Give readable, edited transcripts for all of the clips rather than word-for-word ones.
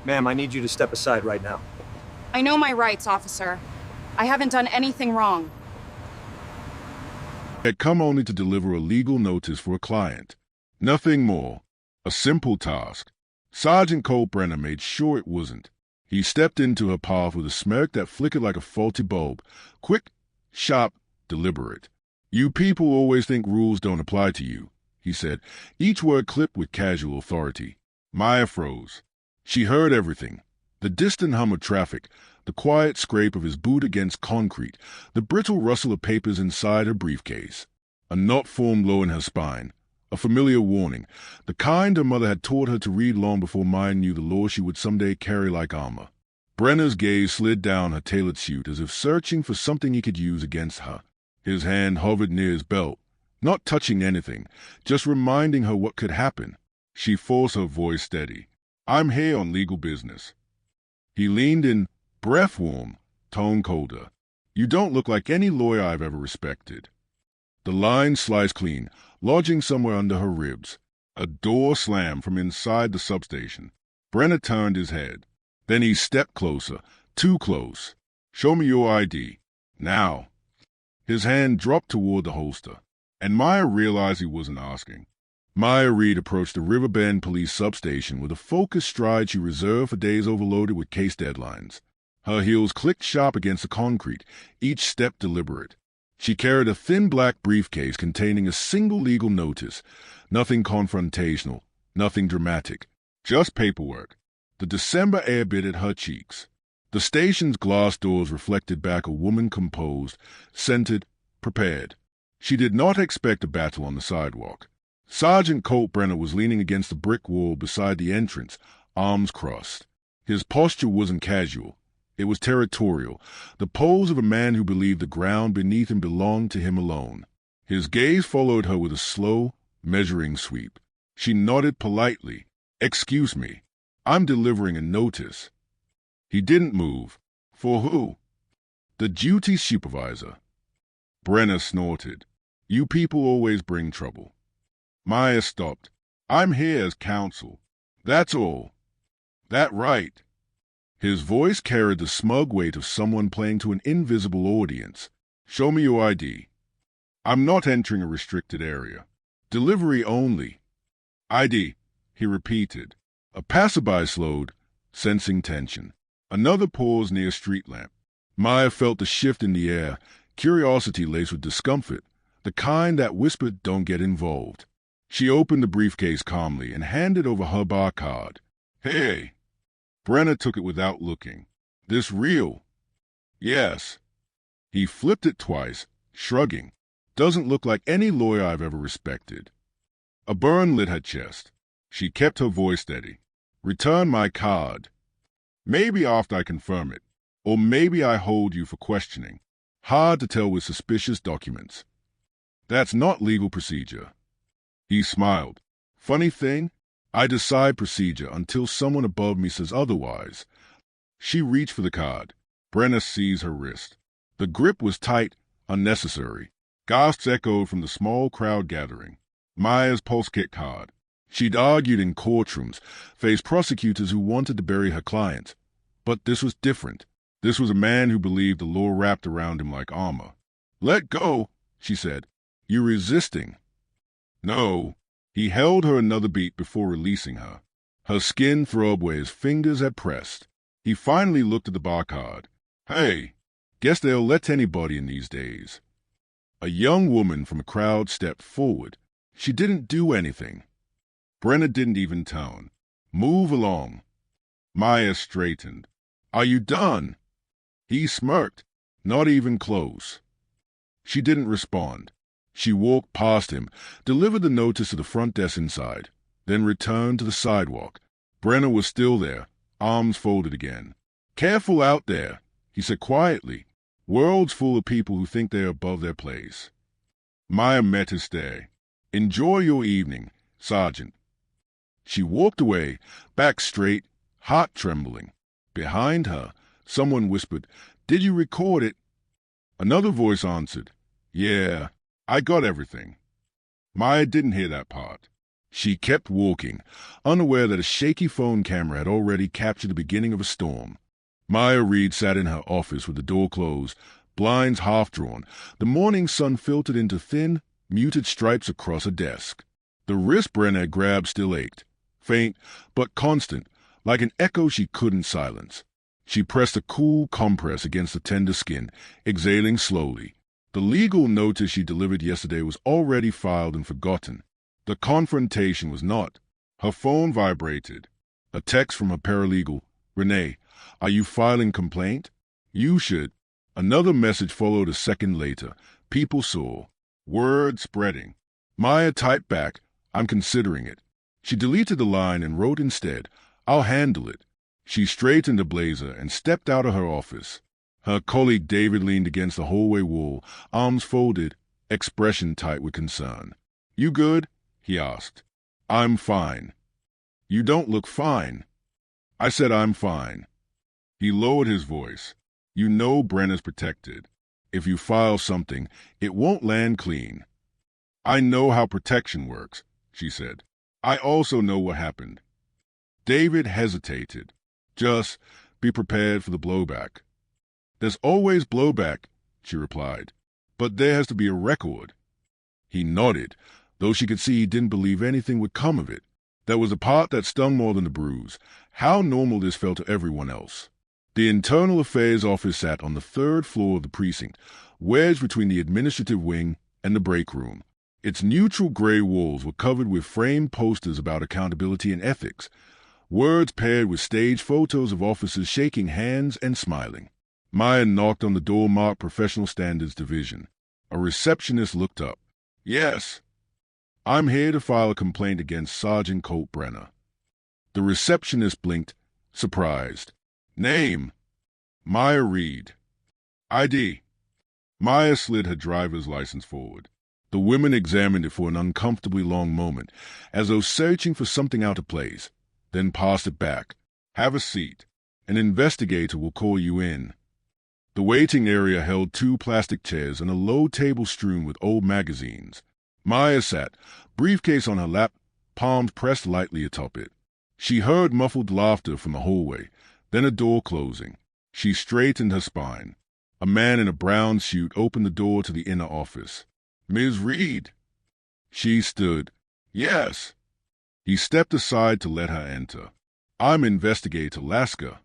Ma'am, I need you to step aside right now. I know my rights, officer. I haven't done anything wrong. Had come only to deliver a legal notice for a client. Nothing more. A simple task. Sergeant Cole Brenner made sure it wasn't. He stepped into her path with a smirk that flickered like a faulty bulb. Quick, sharp, deliberate. You people always think rules don't apply to you, he said, each word clipped with casual authority. Maya froze. She heard everything. The distant hum of traffic, the quiet scrape of his boot against concrete, the brittle rustle of papers inside her briefcase. A knot formed low in her spine, a familiar warning, the kind her mother had taught her to read long before Maya knew the law she would someday carry like armor. Brenner's gaze slid down her tailored suit as if searching for something he could use against her. His hand hovered near his belt, not touching anything, just reminding her what could happen. She forced her voice steady. I'm here on legal business. He leaned in, breath warm, tone colder. You don't look like any lawyer I've ever respected. The line sliced clean, lodging somewhere under her ribs. A door slammed from inside the substation. Brenner turned his head. Then he stepped closer, too close. Show me your ID. Now. His hand dropped toward the holster, and Maya realized he wasn't asking. Maya Reed approached the Riverbend Police substation with a focused stride she reserved for days overloaded with case deadlines. Her heels clicked sharp against the concrete, each step deliberate. She carried a thin black briefcase containing a single legal notice. Nothing confrontational, nothing dramatic, just paperwork. The December air bit at her cheeks. The station's glass doors reflected back a woman composed, centered, prepared. She did not expect a battle on the sidewalk. Sergeant Colt Brenner was leaning against the brick wall beside the entrance, arms crossed. His posture wasn't casual. It was territorial, the pose of a man who believed the ground beneath him belonged to him alone. His gaze followed her with a slow, measuring sweep. She nodded politely. Excuse me. I'm delivering a notice. He didn't move. For who? The duty supervisor. Brenner snorted. You people always bring trouble. Maya stopped. I'm here as counsel. That's all. That right. His voice carried the smug weight of someone playing to an invisible audience. Show me your ID. I'm not entering a restricted area. Delivery only. ID, he repeated. A passerby slowed, sensing tension. Another pause near a street lamp. Maya felt the shift in the air, curiosity laced with discomfort, the kind that whispered, don't get involved. She opened the briefcase calmly and handed over her bar card. Hey! Brenner took it without looking. This real? Yes. He flipped it twice, shrugging. Doesn't look like any lawyer I've ever respected. A burn lit her chest. She kept her voice steady. Return my card. Maybe after I confirm it. Or maybe I hold you for questioning. Hard to tell with suspicious documents. That's not legal procedure. He smiled. Funny thing, I decide procedure until someone above me says otherwise. She reached for the card. Brenner seized her wrist. The grip was tight, unnecessary. Gasps echoed from the small crowd gathering. Maya's pulse kit card. She'd argued in courtrooms, faced prosecutors who wanted to bury her clients. But this was different. This was a man who believed the law wrapped around him like armor. Let go, she said. You're resisting. No. He held her another beat before releasing her. Her skin throbbed where his fingers had pressed. He finally looked at the barcode. Hey, guess they'll let anybody in these days. A young woman from a crowd stepped forward. She didn't do anything. Brenner didn't even tone. Move along. Maya straightened. Are you done? He smirked. Not even close. She didn't respond. She walked past him, delivered the notice to the front desk inside, then returned to the sidewalk. Brenner was still there, arms folded again. Careful out there, he said quietly. World's full of people who think they're above their place. Maya met his stare. Enjoy your evening, Sergeant. She walked away, back straight, heart trembling. Behind her, someone whispered, Did you record it? Another voice answered, Yeah, I got everything. Maya didn't hear that part. She kept walking, unaware that a shaky phone camera had already captured the beginning of a storm. Maya Reed sat in her office with the door closed, blinds half-drawn. The morning sun filtered into thin, muted stripes across her desk. The wrist Brenna had grabbed still ached, faint but constant, like an echo she couldn't silence. She pressed a cool compress against the tender skin, exhaling slowly. The legal notice she delivered yesterday was already filed and forgotten. The confrontation was not. Her phone vibrated. A text from her paralegal. "Renee, are you filing complaint?" "You should." Another message followed a second later. People saw. Word spreading. Maya typed back, "I'm considering it." She deleted the line and wrote instead, "I'll handle it." She straightened a blazer and stepped out of her office. Her colleague David leaned against the hallway wall, arms folded, expression tight with concern. "You good?" he asked. "I'm fine." "You don't look fine." "I said I'm fine." He lowered his voice. "You know Brenna's protected. If you file something, it won't land clean." "I know how protection works," she said. "I also know what happened." David hesitated. "Just be prepared for the blowback." "There's always blowback," she replied. "But there has to be a record." He nodded, though she could see he didn't believe anything would come of it. That was the part that stung more than the bruise. How normal this felt to everyone else. The Internal Affairs office sat on the third floor of the precinct, wedged between the administrative wing and the break room. Its neutral gray walls were covered with framed posters about accountability and ethics, words paired with staged photos of officers shaking hands and smiling. Maya knocked on the door marked Professional Standards Division. A receptionist looked up. "Yes." "I'm here to file a complaint against Sergeant Colt Brenner." The receptionist blinked, surprised. "Name?" "Maya Reed." "ID?" Maya slid her driver's license forward. The woman examined it for an uncomfortably long moment, as though searching for something out of place, then passed it back. "Have a seat. An investigator will call you in." The waiting area held 2 plastic chairs and a low table strewn with old magazines. Maya sat, briefcase on her lap, palms pressed lightly atop it. She heard muffled laughter from the hallway, then a door closing. She straightened her spine. A man in a brown suit opened the door to the inner office. "Ms. Reed?" She stood. "Yes." He stepped aside to let her enter. "I'm Investigator Lasker."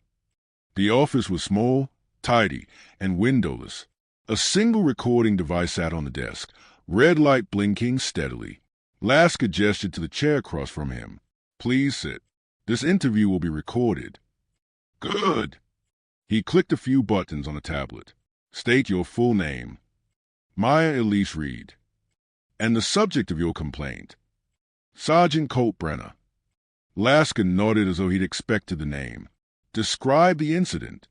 The office was small, tidy, and windowless. A single recording device sat on the desk, red light blinking steadily. Lasker gestured to the chair across from him. "Please sit. This interview will be recorded." "Good." He clicked a few buttons on a tablet. "State your full name." "Maya Elise Reed." "And the subject of your complaint?" "Sergeant Colt Brenner." Lasker nodded as though he'd expected the name. "Describe the incident."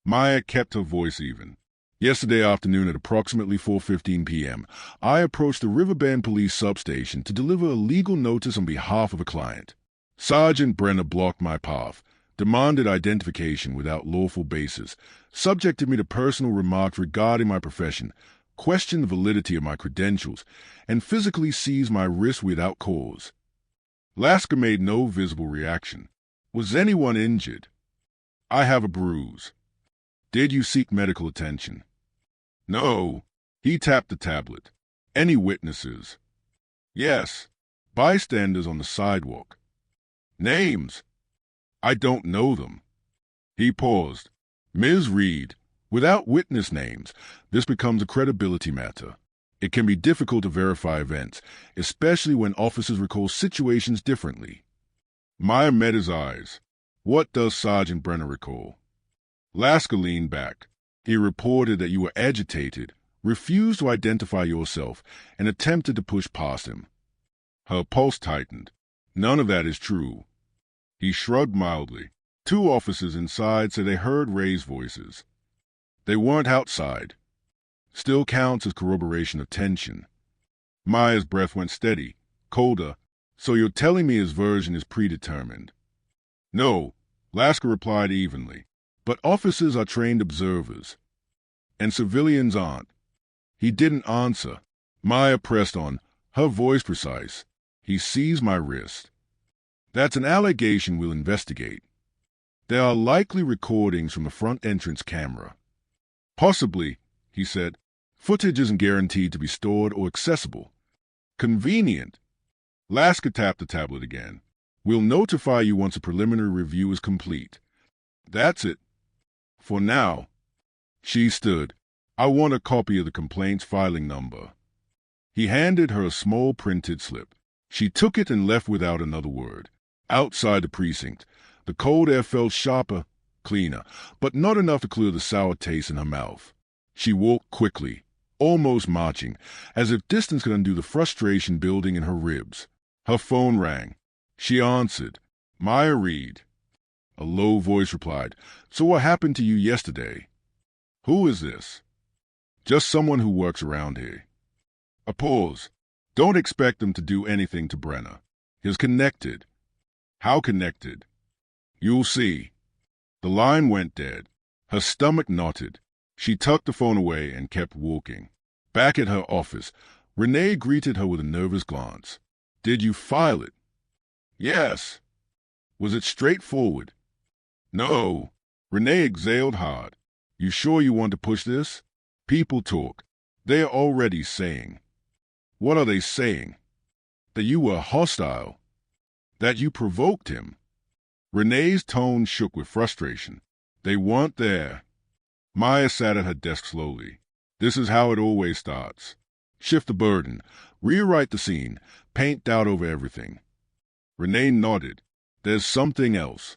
Maya kept her voice even. "Yesterday afternoon at approximately 4:15 p.m., I approached the Riverbend Police substation to deliver a legal notice on behalf of a client. Sergeant Brenner blocked my path, demanded identification without lawful basis, subjected me to personal remarks regarding my profession, questioned the validity of my credentials, and physically seized my wrist without cause." Lasker made no visible reaction. "Was anyone injured?" "I have a bruise." "Did you seek medical attention?" "No." He tapped the tablet. "Any witnesses?" "Yes." "Bystanders on the sidewalk?" "Names?" "I don't know them." He paused. "Ms. Reed, without witness names, this becomes a credibility matter. It can be difficult to verify events, especially when officers recall situations differently." Maya met his eyes. "What does Sergeant Brenner recall?" Lasker leaned back. "He reported that you were agitated, refused to identify yourself, and attempted to push past him." Her pulse tightened. "None of that is true." He shrugged mildly. 2 officers inside said they heard raised voices. They weren't outside. Still counts as corroboration of tension. Maya's breath went steady, colder. "So you're telling me his version is predetermined?" "No," Lasker replied evenly. "But officers are trained observers. And civilians aren't." He didn't answer. Maya pressed on, her voice precise. He seized my wrist. That's an allegation we'll investigate. There are likely recordings from the front entrance camera. Possibly, he said. Footage isn't guaranteed to be stored or accessible. Convenient. Lasker tapped the tablet again. We'll notify you once a preliminary review is complete. That's it. For now. She stood. I want a copy of the complaint's filing number. He handed her a small printed slip. She took it and left without another word. Outside the precinct, the cold air felt sharper, cleaner, but not enough to clear the sour taste in her mouth. She walked quickly, almost marching, as if distance could undo the frustration building in her ribs. Her phone rang. She answered. Maya Reed. A low voice replied, So what happened to you yesterday? Who is this? Just someone who works around here. A pause. Don't expect them to do anything to Brenner. He's connected. How connected? You'll see. The line went dead. Her stomach knotted. She tucked the phone away and kept walking. Back at her office, Renee greeted her with a nervous glance. Did you file it? Yes. Was it straightforward? No. Renee exhaled hard. You sure you want to push this? People talk. They are already saying. What are they saying? That you were hostile. That you provoked him. Renee's tone shook with frustration. They weren't there. Maya sat at her desk slowly. This is how it always starts. Shift the burden, rewrite the scene, paint doubt over everything. Renee nodded. There's something else.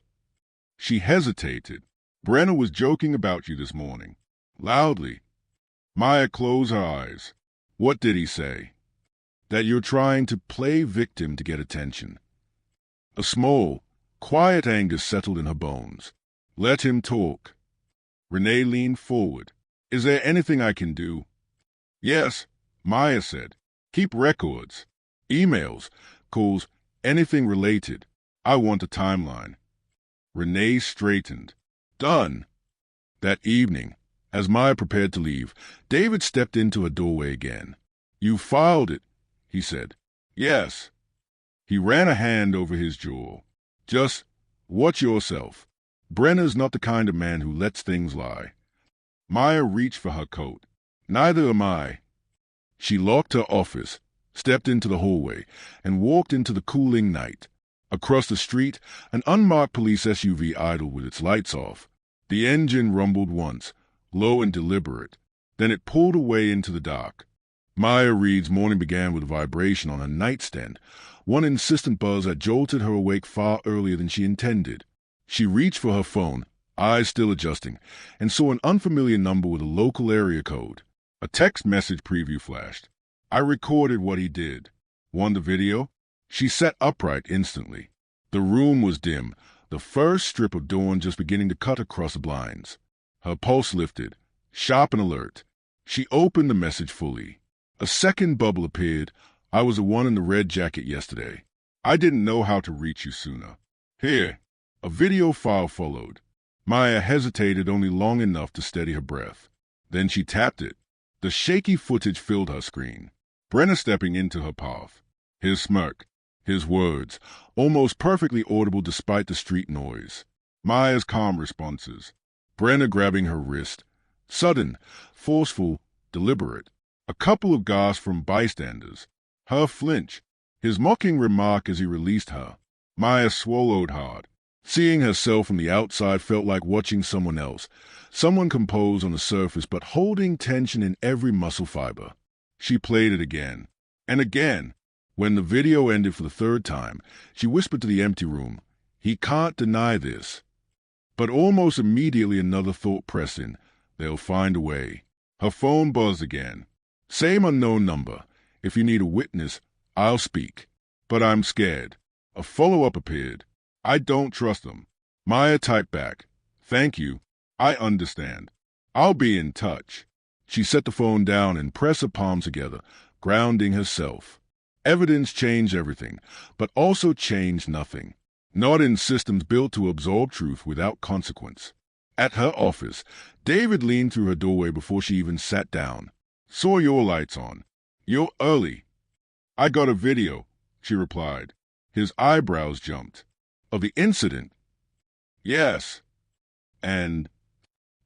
She hesitated. Brenner was joking about you this morning. Loudly. Maya closed her eyes. What did he say? That you're trying to play victim to get attention. A small, quiet anger settled in her bones. Let him talk. Renee leaned forward. Is there anything I can do? Yes, Maya said. Keep records. Emails, calls, anything related. I want a timeline. Renee straightened. Done. That evening, as Maya prepared to leave, David stepped into her doorway again. You filed it, he said. Yes. He ran a hand over his jaw. Just watch yourself. Brenner's not the kind of man who lets things lie. Maya reached for her coat. Neither am I. She locked her office, stepped into the hallway, and walked into the cooling night. Across the street, an unmarked police SUV idled with its lights off. The engine rumbled once, low and deliberate. Then it pulled away into the dark. Maya Reed's morning began with a vibration on her nightstand, one insistent buzz that jolted her awake far earlier than she intended. She reached for her phone, eyes still adjusting, and saw an unfamiliar number with a local area code. A text message preview flashed. I recorded what he did. Want the video? She sat upright instantly. The room was dim, the first strip of dawn just beginning to cut across the blinds. Her pulse lifted, sharp and alert. She opened the message fully. A second bubble appeared. I was the one in the red jacket yesterday. I didn't know how to reach you sooner. Here. A video file followed. Maya hesitated only long enough to steady her breath. Then she tapped it. The shaky footage filled her screen. Brenner stepping into her path. His smirk. His words, almost perfectly audible despite the street noise. Maya's calm responses. Brenner grabbing her wrist. Sudden, forceful, deliberate. A couple of gasps from bystanders. Her flinch. His mocking remark as he released her. Maya swallowed hard. Seeing herself from the outside felt like watching someone else. Someone composed on the surface but holding tension in every muscle fiber. She played it again. And again. When the video ended for the third time, she whispered to the empty room, He can't deny this. But almost immediately another thought pressed in. They'll find a way. Her phone buzzed again. Same unknown number. If you need a witness, I'll speak. But I'm scared. A follow-up appeared. I don't trust them. Maya typed back. Thank you. I understand. I'll be in touch. She set the phone down and pressed her palms together, grounding herself. Evidence changed everything, but also changed nothing. Not in systems built to absorb truth without consequence. At her office, David leaned through her doorway before she even sat down. Saw your lights on. You're early. I got a video. she replied. His eyebrows jumped. Of the incident? Yes. And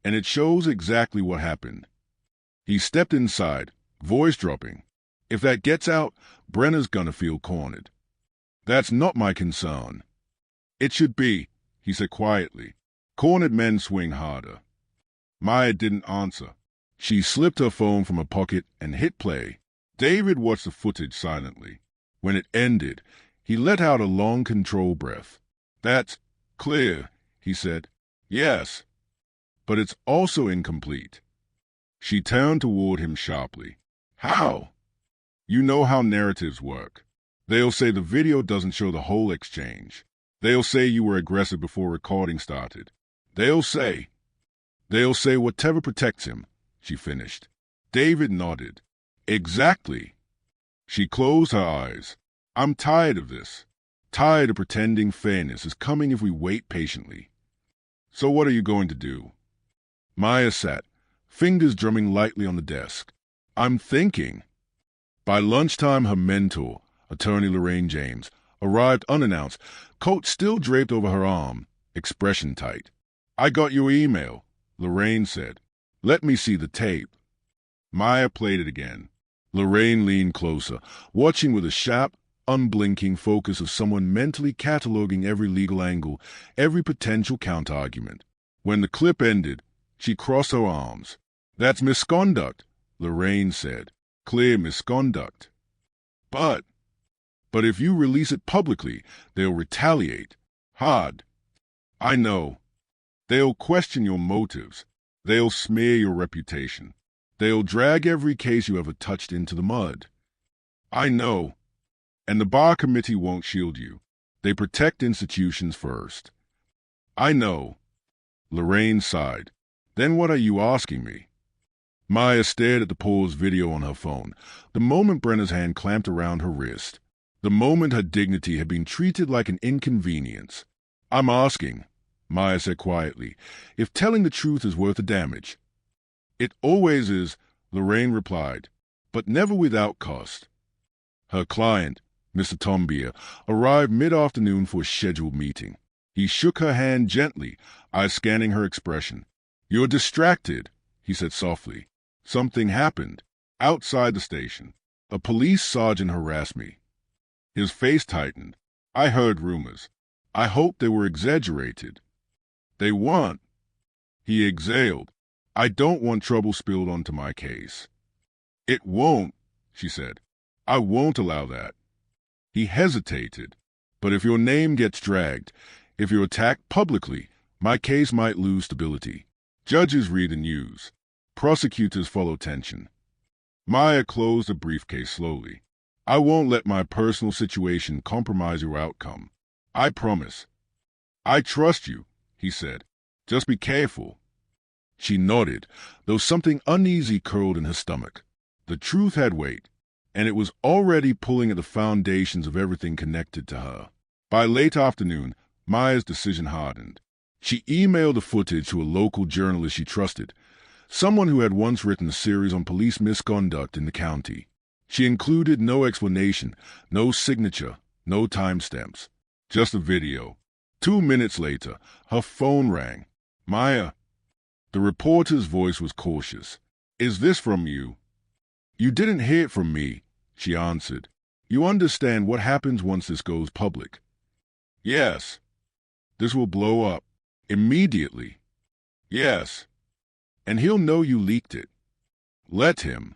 it shows exactly what happened. He stepped inside, voice dropping. If that gets out, Brenner's gonna feel cornered. That's not my concern. It should be, he said quietly. Cornered men swing harder. Maya didn't answer. She slipped her phone from her pocket and hit play. David watched the footage silently. When it ended, he let out a long control breath. That's clear, he said. Yes, but it's also incomplete. She turned toward him sharply. How? You know how narratives work. They'll say the video doesn't show the whole exchange. They'll say you were aggressive before recording started. They'll say whatever protects him, she finished. David nodded. Exactly. She closed her eyes. I'm tired of this. Tired of pretending fairness is coming if we wait patiently. So what are you going to do? Maya sat, fingers drumming lightly on the desk. I'm thinking. By lunchtime, her mentor, attorney Lorraine James, arrived unannounced, coat still draped over her arm, expression tight. I got your email, Lorraine said. Let me see the tape. Maya played it again. Lorraine leaned closer, watching with a sharp, unblinking focus of someone mentally cataloging every legal angle, every potential counterargument. When the clip ended, she crossed her arms. That's misconduct, Lorraine said. Clear misconduct. But if you release it publicly, they'll retaliate. Hard. I know. They'll question your motives. They'll smear your reputation. They'll drag every case you ever touched into the mud. I know. And the bar committee won't shield you. They protect institutions first. I know. Lorraine sighed. Then what are you asking me? Maya stared at the paused video on her phone, the moment Brenner's hand clamped around her wrist, the moment her dignity had been treated like an inconvenience. I'm asking, Maya said quietly, if telling the truth is worth the damage. It always is, Lorraine replied, but never without cost. Her client, Mr. Tombier, arrived mid-afternoon for a scheduled meeting. He shook her hand gently, eyes scanning her expression. You're distracted, he said softly. Something happened. Outside the station. A police sergeant harassed me. His face tightened. I heard rumors. I hoped they were exaggerated. They weren't. He exhaled. I don't want trouble spilled onto my case. It won't, she said. I won't allow that. He hesitated. But if your name gets dragged, if you're attacked publicly, my case might lose stability. Judges read the news. Prosecutors follow tension. Maya closed the briefcase slowly. I won't let my personal situation compromise your outcome. I promise. I trust you, he said. Just be careful. She nodded, though something uneasy curled in her stomach. The truth had weight, and it was already pulling at the foundations of everything connected to her. By late afternoon, Maya's decision hardened. She emailed the footage to a local journalist she trusted, someone who had once written a series on police misconduct in the county. She included no explanation, no signature, no timestamps, just a video. 2 minutes later, her phone rang. Maya. The reporter's voice was cautious. Is this from you? You didn't hear it from me, she answered. You understand what happens once this goes public. Yes. This will blow up. Immediately. Yes. And he'll know you leaked it. Let him.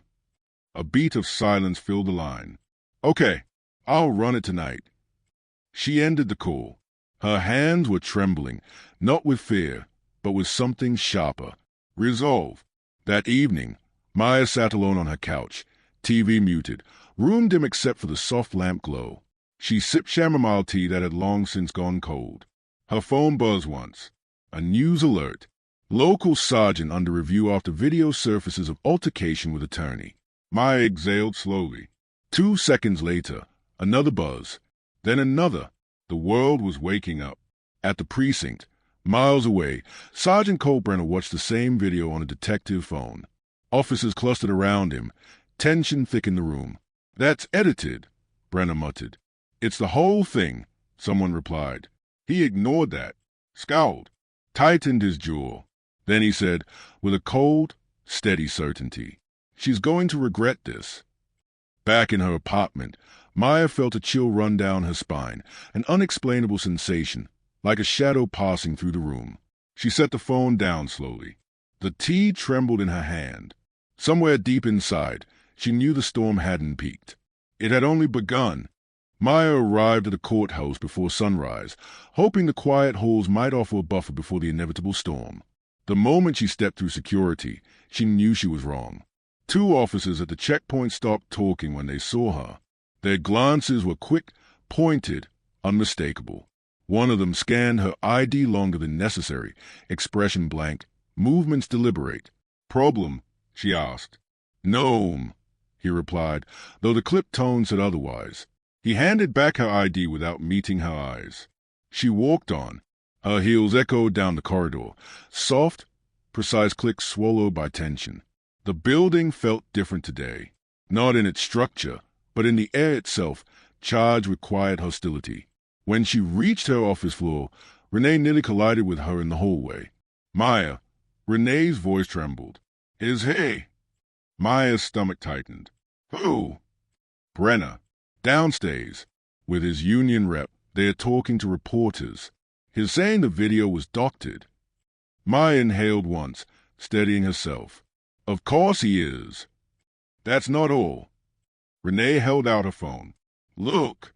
A beat of silence filled the line. Okay, I'll run it tonight. She ended the call. Her hands were trembling, not with fear, but with something sharper. Resolve. That evening, Maya sat alone on her couch, TV muted, room dim except for the soft lamp glow. She sipped chamomile tea that had long since gone cold. Her phone buzzed once. A news alert. Local sergeant under review after video surfaces of altercation with attorney. Maya exhaled slowly. 2 seconds later, another buzz. Then another. The world was waking up. At the precinct, miles away, Sergeant Colbrenner watched the same video on a detective phone. Officers clustered around him. Tension thickened the room. That's edited, Brenner muttered. It's the whole thing, someone replied. He ignored that, scowled, tightened his jaw. Then he said, with a cold, steady certainty, "She's going to regret this." Back in her apartment, Maya felt a chill run down her spine, an unexplainable sensation, like a shadow passing through the room. She set the phone down slowly. The tea trembled in her hand. Somewhere deep inside, she knew the storm hadn't peaked. It had only begun. Maya arrived at the courthouse before sunrise, hoping the quiet halls might offer a buffer before the inevitable storm. The moment she stepped through security, she knew she was wrong. 2 officers at the checkpoint stopped talking when they saw her. Their glances were quick, pointed, unmistakable. One of them scanned her ID longer than necessary, expression blank, movements deliberate. "Problem?" she asked. "No," he replied, though the clipped tone said otherwise. He handed back her ID without meeting her eyes. She walked on. Her heels echoed down the corridor, soft, precise clicks swallowed by tension. The building felt different today, not in its structure, but in the air itself, charged with quiet hostility. When she reached her office floor, Renee nearly collided with her in the hallway. "Maya." Renee's voice trembled. "Is he?" Maya's stomach tightened. "Who?" "Brenner. Downstairs. With his union rep, they are talking to reporters. He's saying the video was doctored." Maya inhaled once, steadying herself. "Of course he is." "That's not all." Renee held out her phone. "Look."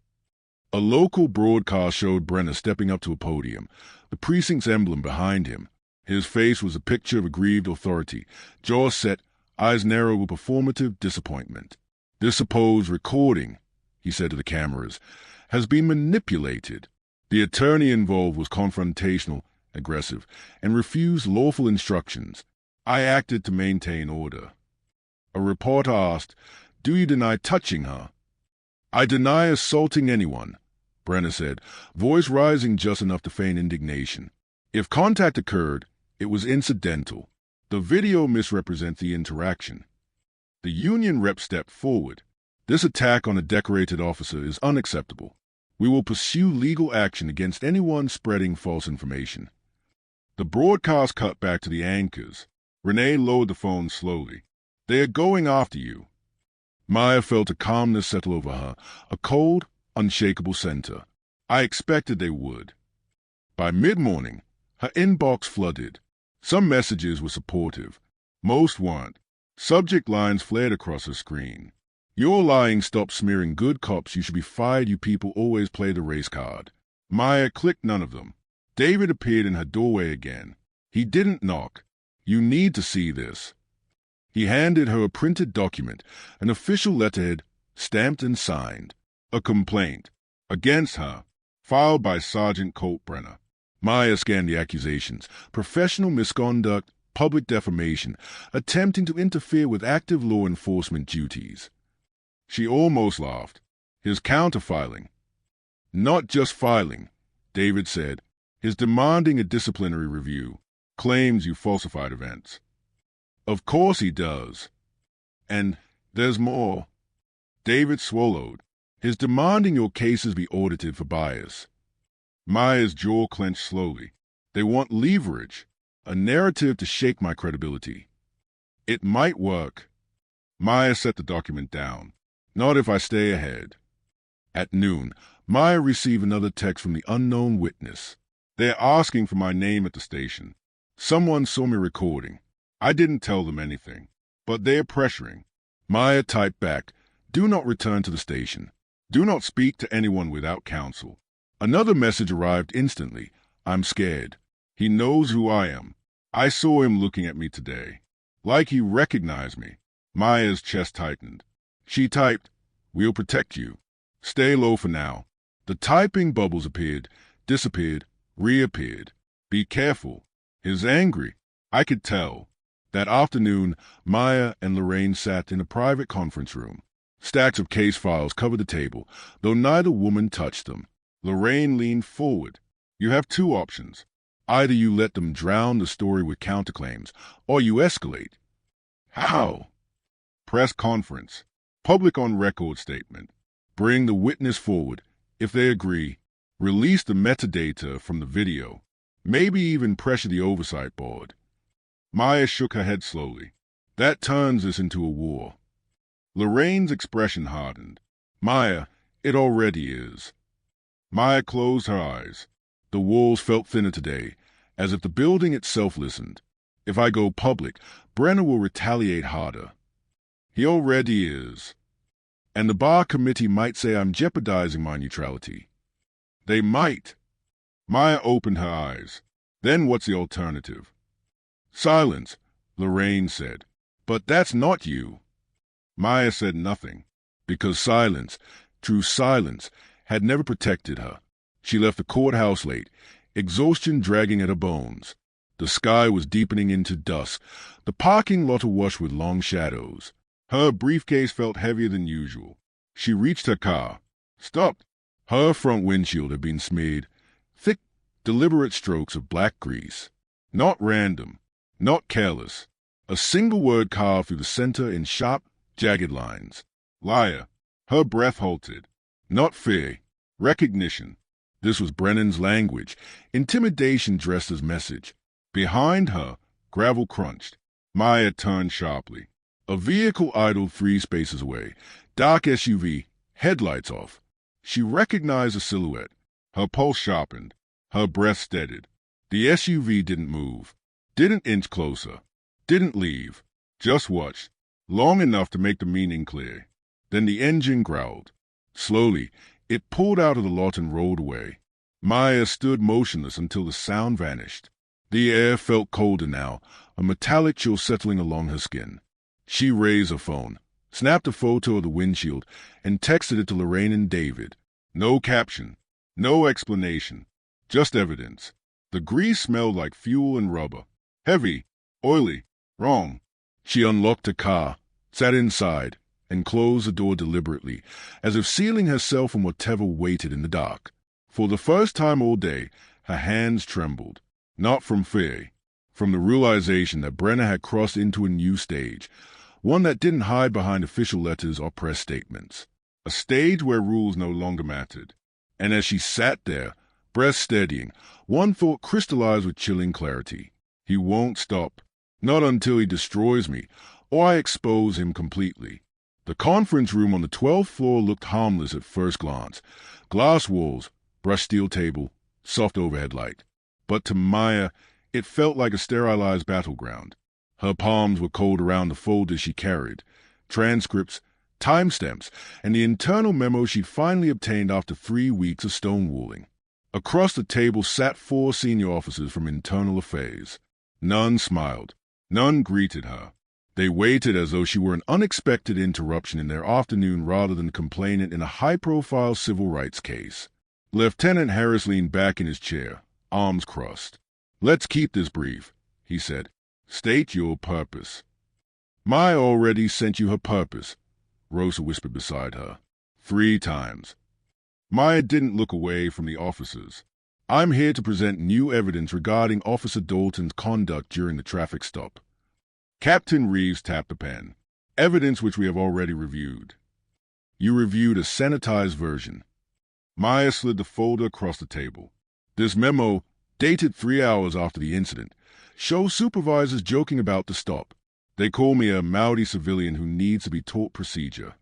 A local broadcast showed Brenner stepping up to a podium, the precinct's emblem behind him. His face was a picture of aggrieved authority, jaw set, eyes narrow with performative disappointment. "This supposed recording," he said to the cameras, "has been manipulated." The attorney involved was confrontational, aggressive, and refused lawful instructions. "I acted to maintain order." A reporter asked, "Do you deny touching her?" "I deny assaulting anyone," Brenner said, voice rising just enough to feign indignation. "If contact occurred, it was incidental. The video misrepresents the interaction." The union rep stepped forward. "This attack on a decorated officer is unacceptable. We will pursue legal action against anyone spreading false information." The broadcast cut back to the anchors. Renee lowered the phone slowly. "They are going after you." Maya felt a calmness settle over her, a cold, unshakable center. "I expected they would." By mid-morning, her inbox flooded. Some messages were supportive. Most weren't. Subject lines flared across her screen. "You're lying, stop smearing good cops, you should be fired, you people always play the race card." Maya clicked none of them. David appeared in her doorway again. He didn't knock. "You need to see this." He handed her a printed document, an official letterhead, stamped and signed. A complaint. Against her. Filed by Sergeant Colt Brenner. Maya scanned the accusations. Professional misconduct, public defamation, attempting to interfere with active law enforcement duties. She almost laughed. His counterfiling. "Not just filing," David said. "His demanding a disciplinary review. Claims you falsified events." "Of course he does. And there's more." David swallowed. "His demanding your cases be audited for bias." Maya's jaw clenched slowly. "They want leverage, a narrative to shake my credibility." "It might work." Maya set the document down. "Not if I stay ahead." At noon, Maya received another text from the unknown witness. "They're asking for my name at the station. Someone saw me recording. I didn't tell them anything, but they're pressuring." Maya typed back, "Do not return to the station. Do not speak to anyone without counsel." Another message arrived instantly. "I'm scared. He knows who I am. I saw him looking at me today. Like he recognized me." Maya's chest tightened. She typed, "We'll protect you. Stay low for now." The typing bubbles appeared, disappeared, reappeared. "Be careful. He's angry." I could tell. That afternoon, Maya and Lorraine sat in a private conference room. Stacks of case files covered the table, though neither woman touched them. Lorraine leaned forward. "You have 2 options. Either you let them drown the story with counterclaims, or you escalate." "How?" "Press conference. Public on record statement. Bring the witness forward. If they agree, release the metadata from the video, maybe even pressure the oversight board. Maya shook her head slowly. That turns this into a war. Lorraine's expression hardened. Maya, it already is. Maya closed her eyes. The walls felt thinner today, as if the building itself listened. If I go public, Brenner will retaliate harder. He already is. And the bar committee might say I'm jeopardizing my neutrality. They might. Maya opened her eyes. Then what's the alternative? Silence, Lorraine said. But that's not you. Maya said nothing, because silence, true silence, had never protected her. She left the courthouse late, exhaustion dragging at her bones. The sky was deepening into dusk, the parking lot awash with long shadows. Her briefcase felt heavier than usual. She reached her car, stopped. Her front windshield had been smeared, thick, deliberate strokes of black grease. Not random, not careless. A single word carved through the center in sharp, jagged lines. Liar. Her breath halted. Not fear, recognition. This was Brennan's language, intimidation dressed as message. Behind her, gravel crunched. Maya turned sharply. A vehicle idled 3 spaces away, dark SUV, headlights off. She recognized the silhouette. Her pulse sharpened. Her breath steadied. The SUV didn't move, didn't inch closer, didn't leave, just watched, long enough to make the meaning clear. Then the engine growled. Slowly, it pulled out of the lot and rolled away. Maya stood motionless until the sound vanished. The air felt colder now, a metallic chill settling along her skin. She raised her phone, snapped a photo of the windshield, and texted it to Lorraine and David. No caption, no explanation, just evidence. The grease smelled like fuel and rubber. Heavy, oily, wrong. She unlocked her car, sat inside, and closed the door deliberately, as if sealing herself from whatever waited in the dark. For the first time all day, her hands trembled, not from fear, from the realization that Brenner had crossed into a new stage, one that didn't hide behind official letters or press statements, a stage where rules no longer mattered. And as she sat there, breath steadying, one thought crystallized with chilling clarity. He won't stop, not until he destroys me, or I expose him completely. The conference room on the 12th floor looked harmless at first glance. Glass walls, brushed steel table, soft overhead light. But to Maya, it felt like a sterilized battleground. Her palms were cold around the folders she carried, transcripts, timestamps, and the internal memo she'd finally obtained after 3 weeks of stonewalling. Across the table sat 4 senior officers from internal affairs. None smiled. None greeted her. They waited as though she were an unexpected interruption in their afternoon rather than a complainant in a high-profile civil rights case. Lieutenant Harris leaned back in his chair, arms crossed. "Let's keep this brief," he said. "State your purpose." "Maya already sent you her purpose," Rosa whispered beside her. 3 times. Maya didn't look away from the officers. "I'm here to present new evidence regarding Officer Dalton's conduct during the traffic stop." Captain Reeves tapped the pen. "Evidence which we have already reviewed." "You reviewed a sanitized version." Maya slid the folder across the table. "This memo, dated 3 hours after the incident, shows supervisors joking about the stop. They call me a Maori civilian who needs to be taught procedure.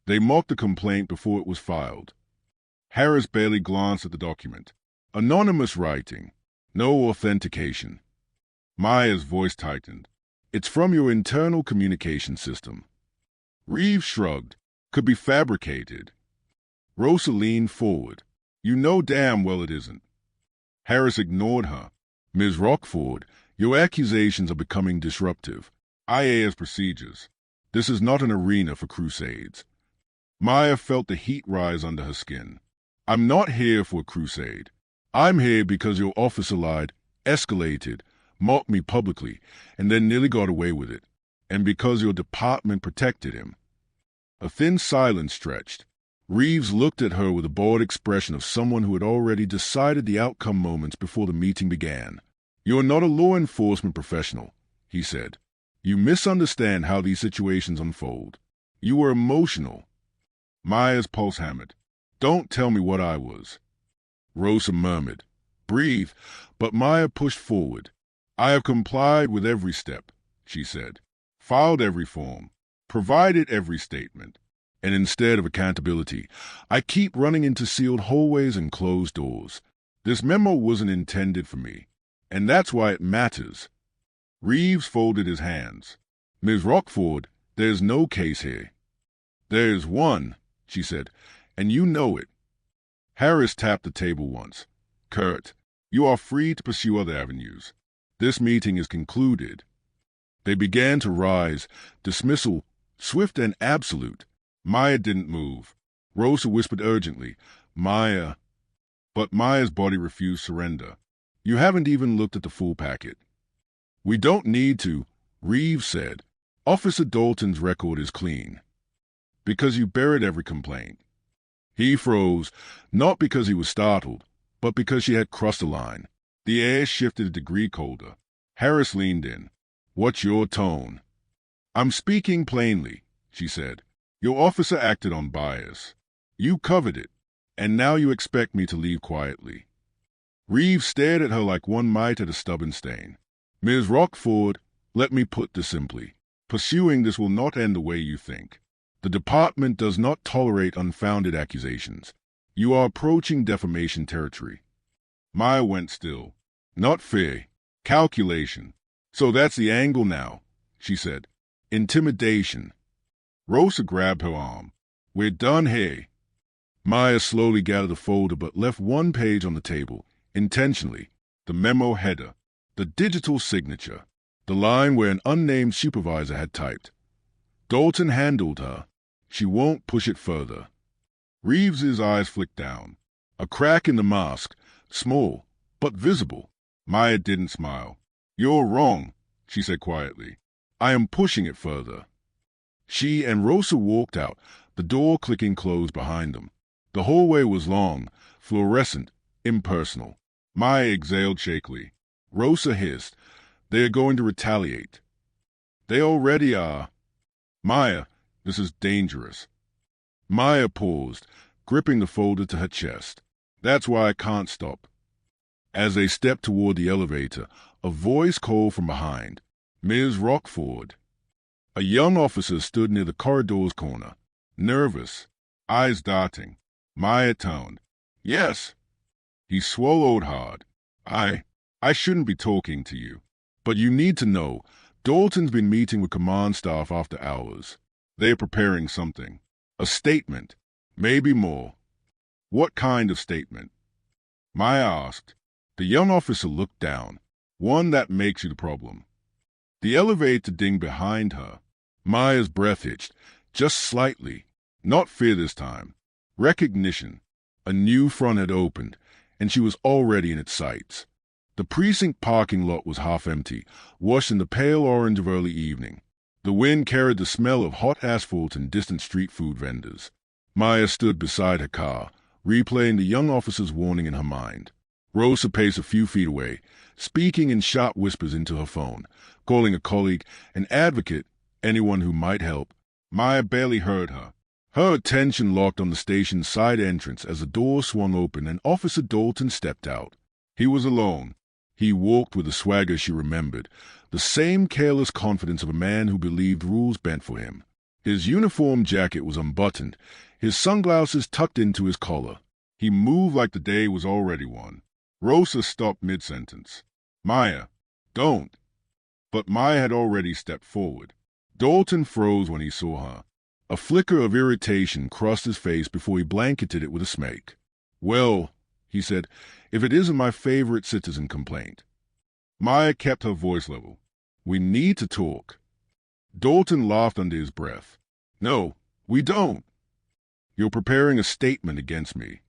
They mocked the complaint before it was filed." Harris barely glanced at the document. "Anonymous writing. No authentication." Maya's voice tightened. "It's from your internal communication system." Reeves shrugged. "Could be fabricated." Rosa leaned forward. "You know damn well it isn't." Harris ignored her. "Ms. Rockford, your accusations are becoming disruptive. IA has procedures. This is not an arena for crusades." Maya felt the heat rise under her skin. "I'm not here for a crusade. I'm here because your officer lied, escalated, mocked me publicly, and then nearly got away with it. And because your department protected him." A thin silence stretched. Reeves looked at her with a bored expression of someone who had already decided the outcome moments before the meeting began. "You're not a law enforcement professional," he said. "You misunderstand how these situations unfold. You were emotional." Maya's pulse hammered. Don't tell me what I was. Rosa murmured. Breathe, but Maya pushed forward. I have complied with every step, she said. Filed every form. Provided every statement. And instead of accountability, I keep running into sealed hallways and closed doors. This memo wasn't intended for me, and that's why it matters. Reeves folded his hands. Ms. Rockford, there's no case here. There's one, she said, and you know it. Harris tapped the table once. Kurt, you are free to pursue other avenues. This meeting is concluded. They began to rise, dismissal, swift and absolute. Maya didn't move. Rosa whispered urgently, Maya. But Maya's body refused surrender. You haven't even looked at the full packet. We don't need to, Reeves said. Officer Dalton's record is clean. Because you buried every complaint. He froze, not because he was startled, but because she had crossed the line. The air shifted a degree colder. Harris leaned in. What's your tone? I'm speaking plainly, she said. Your officer acted on bias. You covered it, and now you expect me to leave quietly. Reeves stared at her like one might at a stubborn stain. Ms. Rockford, let me put this simply. Pursuing this will not end the way you think. The department does not tolerate unfounded accusations. You are approaching defamation territory. Maya went still. Not fear. Calculation. So that's the angle now, she said. Intimidation. Rosa grabbed her arm. We're done here. Maya slowly gathered the folder but left one page on the table, intentionally. The memo header. The digital signature. The line where an unnamed supervisor had typed. Dalton handled her. She won't push it further. Reeves's eyes flicked down. A crack in the mask, small, but visible. Maya didn't smile. You're wrong, she said quietly. I am pushing it further. She and Rosa walked out, the door clicking closed behind them. The hallway was long, fluorescent, impersonal. Maya exhaled shakily. Rosa hissed. They are going to retaliate. They already are. Maya, this is dangerous. Maya paused, gripping the folder to her chest. That's why I can't stop. As they stepped toward the elevator, a voice called from behind. Ms. Rockford. A young officer stood near the corridor's corner, nervous, eyes darting. Maya toned. Yes. He swallowed hard. I shouldn't be talking to you. But you need to know, Dalton's been meeting with command staff after hours. They're preparing something. A statement. Maybe more. What kind of statement? Maya asked. The young officer looked down. One that makes you the problem. The elevator dinged behind her. Maya's breath hitched, just slightly. Not fear this time. Recognition. A new front had opened, and she was already in its sights. The precinct parking lot was half empty, washed in the pale orange of early evening. The wind carried the smell of hot asphalt and distant street food vendors. Maya stood beside her car, replaying the young officer's warning in her mind. Rosa paced a few feet away, speaking in sharp whispers into her phone, calling a colleague, an advocate, anyone who might help. Maya barely heard her. Her attention locked on the station's side entrance as the door swung open and Officer Dalton stepped out. He was alone. He walked with the swagger she remembered, the same careless confidence of a man who believed rules bent for him. His uniform jacket was unbuttoned, his sunglasses tucked into his collar. He moved like the day was already won. Rosa stopped mid-sentence. Maya, don't. But Maya had already stepped forward. Dalton froze when he saw her. A flicker of irritation crossed his face before he blanketed it with a smirk. Well, he said, if it isn't my favorite citizen complaint. Maya kept her voice level. We need to talk. Dalton laughed under his breath. No, we don't. You're preparing a statement against me.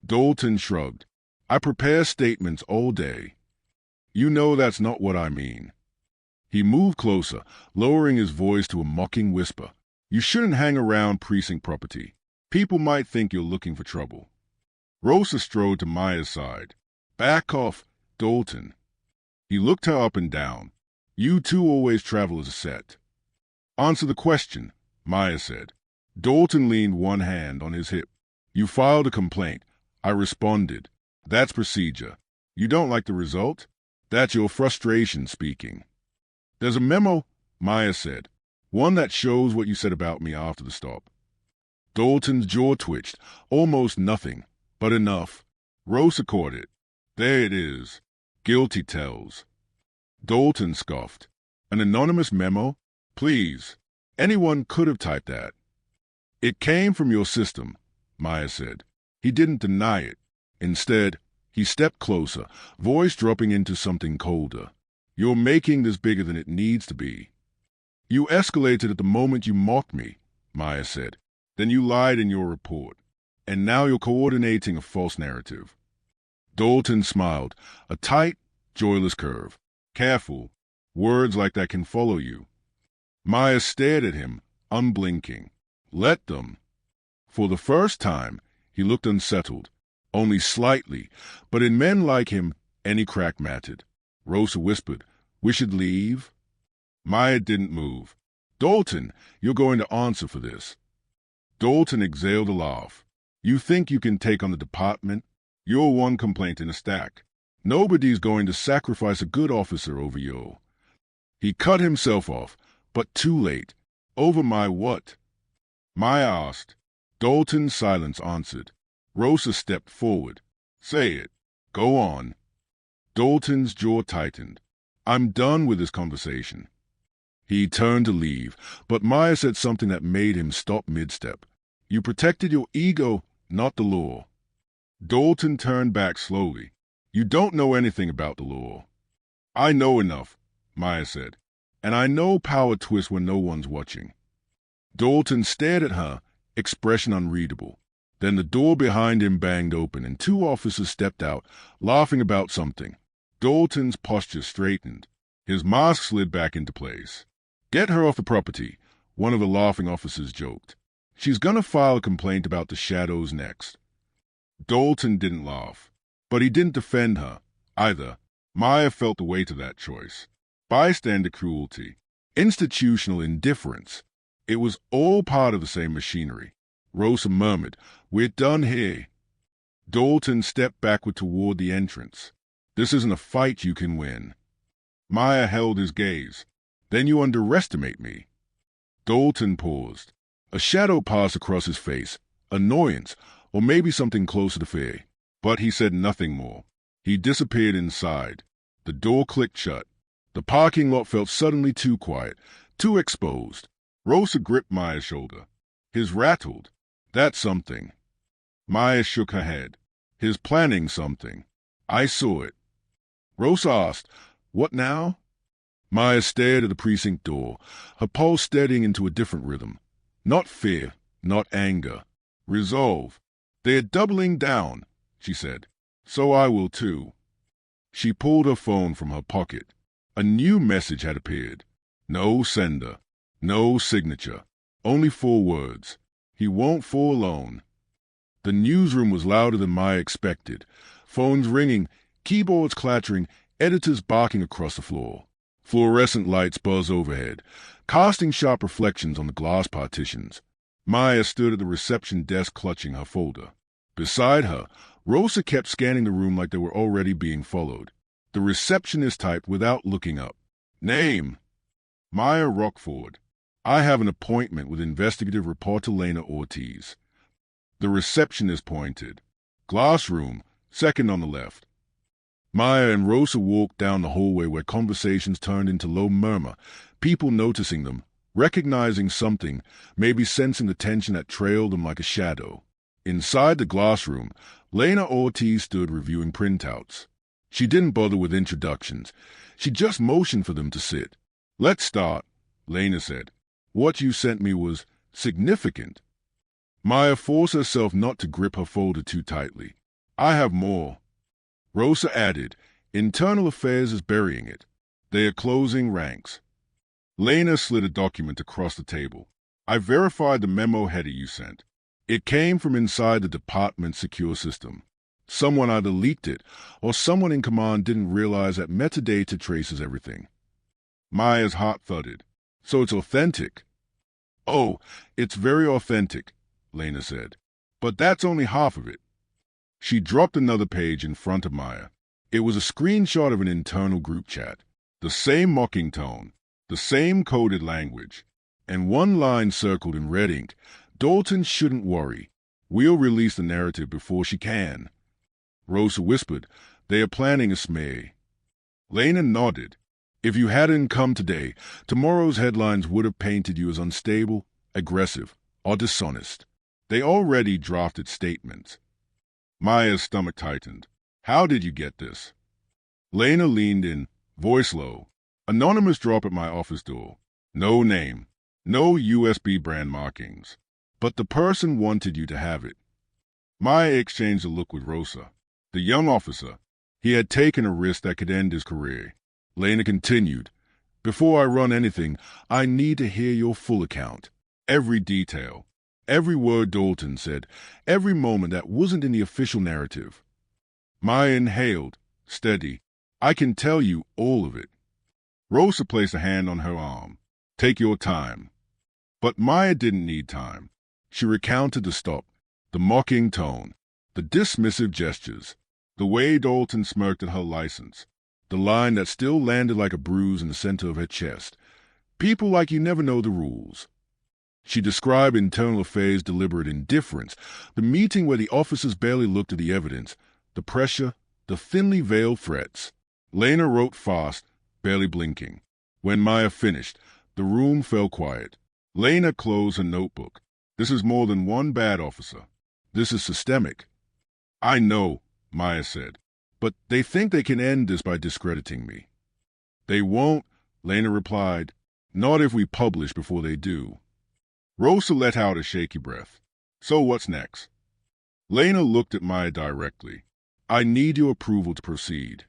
Dalton shrugged. I prepare statements all day. You know that's not what I mean. He moved closer, lowering his voice to a mocking whisper. You shouldn't hang around precinct property. People might think you're looking for trouble. Rosa strode to Maya's side. Back off, Dalton. He looked her up and down. You two always travel as a set. Answer the question, Maya said. Dalton leaned one hand on his hip. You filed a complaint. I responded. That's procedure. You don't like the result? That's your frustration speaking. There's a memo, Maya said. One that shows what you said about me after the stop. Dalton's jaw twitched. Almost nothing, but enough. Rosa caught it. There it is. Guilty tells. Dalton scoffed. An anonymous memo? Please. Anyone could have typed that. It came from your system, Maya said. He didn't deny it. Instead, he stepped closer, voice dropping into something colder. You're making this bigger than it needs to be. You escalated at the moment you mocked me, Maya said. Then you lied in your report. And now you're coordinating a false narrative. Dalton smiled, a tight, joyless curve. Careful. Words like that can follow you. Maya stared at him, unblinking. Let them. For the first time, he looked unsettled. Only slightly, but in men like him, any crack mattered. Rosa whispered, We should leave? Maya didn't move. Dalton, you're going to answer for this. Dalton exhaled a laugh. You think you can take on the department? You're one complaint in a stack. Nobody's going to sacrifice a good officer over you. He cut himself off, but too late. Over my what? Maya asked. Dalton's silence answered. Rosa stepped forward. Say it. Go on. Dalton's jaw tightened. I'm done with this conversation. He turned to leave, but Maya said something that made him stop mid-step. You protected your ego, not the law. Dalton turned back slowly. You don't know anything about the law. I know enough, Maya said, and I know power twists when no one's watching. Dalton stared at her, expression unreadable. Then the door behind him banged open and two officers stepped out, laughing about something. Dalton's posture straightened. His mask slid back into place. Get her off the property, one of the laughing officers joked. She's gonna file a complaint about the shadows next. Dalton didn't laugh, but he didn't defend her, either. Maya felt the weight of that choice. Bystander cruelty, institutional indifference. It was all part of the same machinery. Rosa murmured, We're done here. Dalton stepped backward toward the entrance. This isn't a fight you can win. Maya held his gaze. Then you underestimate me. Dalton paused. A shadow passed across his face, annoyance, or maybe something closer to fear. But he said nothing more. He disappeared inside. The door clicked shut. The parking lot felt suddenly too quiet, too exposed. Rosa gripped Maya's shoulder. His rattled. That's something. Maya shook her head. His planning something. I saw it. Rosa asked, What now? Maya stared at the precinct door, her pulse steadying into a different rhythm. Not fear, not anger. Resolve. They're doubling down, she said. So I will too. She pulled her phone from her pocket. A new message had appeared. No sender. No signature. Only 4 words. He won't fall alone. The newsroom was louder than Maya expected. Phones ringing, keyboards clattering, editors barking across the floor. Fluorescent lights buzz overhead, casting sharp reflections on the glass partitions. Maya stood at the reception desk clutching her folder. Beside her, Rosa kept scanning the room like they were already being followed. The receptionist typed without looking up. Name. Maya Rockford. I have an appointment with investigative reporter Lena Ortiz. The receptionist pointed. Glass room, second on the left. Maya and Rosa walked down the hallway where conversations turned into low murmur, people noticing them, recognizing something, maybe sensing the tension that trailed them like a shadow. Inside the glass room, Lena Ortiz stood reviewing printouts. She didn't bother with introductions. She just motioned for them to sit. Let's start, Lena said. What you sent me was significant. Maya forced herself not to grip her folder too tightly. I have more. Rosa added, Internal Affairs is burying it. They are closing ranks. Lena slid a document across the table. I verified the memo header you sent. It came from inside the department's secure system. Someone either leaked it, or someone in command didn't realize that metadata traces everything. Maya's heart thudded. So it's authentic. Oh, it's very authentic, Lena said. But that's only half of it. She dropped another page in front of Maya. It was a screenshot of an internal group chat. The same mocking tone, the same coded language, and one line circled in red ink. Dalton shouldn't worry. We'll release the narrative before she can. Rosa whispered, they are planning a smear. Lena nodded. If you hadn't come today, tomorrow's headlines would have painted you as unstable, aggressive, or dishonest. They already drafted statements. Maya's stomach tightened. How did you get this? Lena leaned in, voice low. Anonymous drop at my office door. No name. No USB brand markings. But the person wanted you to have it. Maya exchanged a look with Rosa. The young officer. He had taken a risk that could end his career. Lena continued. Before I run anything, I need to hear your full account. Every detail. Every word Dalton said. Every moment that wasn't in the official narrative. Maya inhaled. Steady. I can tell you all of it. Rosa placed a hand on her arm. Take your time. But Maya didn't need time. She recounted the stop, the mocking tone, the dismissive gestures, the way Dalton smirked at her license, the line that still landed like a bruise in the center of her chest. People like you never know the rules. She described internal affairs' deliberate indifference, the meeting where the officers barely looked at the evidence, the pressure, the thinly veiled threats. Lena wrote fast, barely blinking. When Maya finished, the room fell quiet. Lena closed her notebook. This is more than one bad officer. This is systemic. I know, Maya said, but they think they can end this by discrediting me. They won't, Lena replied. Not if we publish before they do. Rosa let out a shaky breath. So what's next? Lena looked at Maya directly. I need your approval to proceed.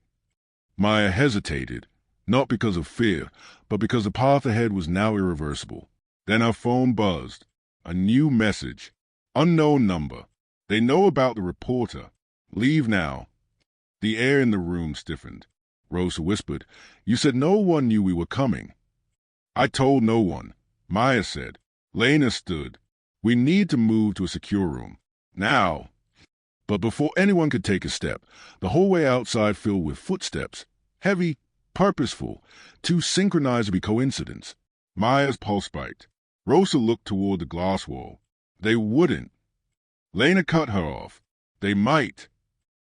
Maya hesitated, not because of fear, but because the path ahead was now irreversible. Then her phone buzzed. A new message. Unknown number. They know about the reporter. Leave now. The air in the room stiffened. Rosa whispered, You said no one knew we were coming. I told no one, Maya said. Lena stood. We need to move to a secure room. Now. But before anyone could take a step, the hallway outside filled with footsteps. Heavy, purposeful, too synchronized to be coincidence. Maya's pulse spiked. Rosa looked toward the glass wall. They wouldn't. Lena cut her off. They might.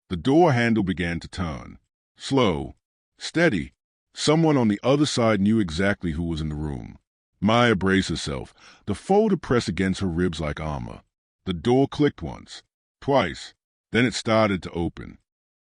The door handle began to turn. Slow. Steady. Someone on the other side knew exactly who was in the room. Maya braced herself, the folder pressed against her ribs like armor. The door clicked once, twice, then it started to open.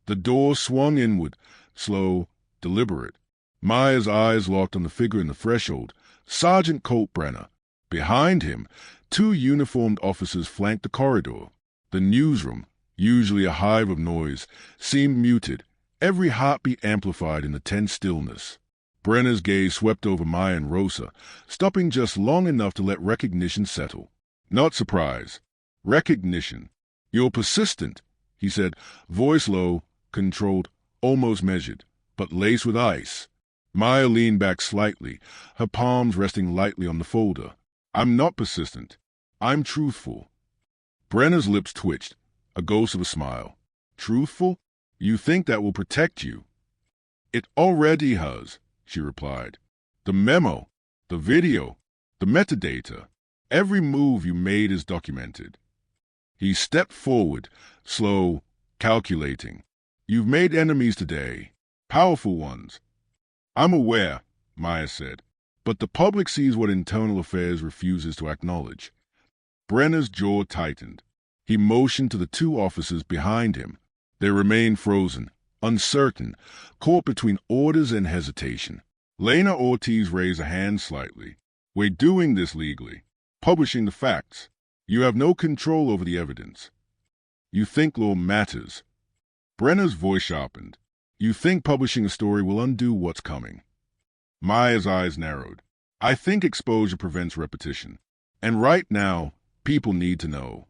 The door swung inward, slow, deliberate. Maya's eyes locked on the figure in the threshold, Sergeant Colt Brenner. Behind him, two uniformed officers flanked the corridor. The newsroom, usually a hive of noise, seemed muted, every heartbeat amplified in the tense stillness. Brenner's gaze swept over Maya and Rosa, stopping just long enough to let recognition settle. Not surprise. Recognition. You're persistent, he said, voice low, controlled, almost measured, but laced with ice. Maya leaned back slightly, her palms resting lightly on the folder. I'm not persistent. I'm truthful. Brenner's lips twitched, a ghost of a smile. Truthful? You think that will protect you? It already has, she replied. The memo, the video, the metadata, every move you made is documented. He stepped forward, slow, calculating. You've made enemies today, powerful ones. I'm aware, Maya said, but the public sees what internal affairs refuses to acknowledge. Brenner's jaw tightened. He motioned to the two officers behind him. They remained frozen, uncertain, caught between orders and hesitation. Lena Ortiz raised a hand slightly. We're doing this legally, publishing the facts. You have no control over the evidence. You think law matters. Brenner's voice sharpened. You think publishing a story will undo what's coming. Maya's eyes narrowed. I think exposure prevents repetition. And right now, people need to know.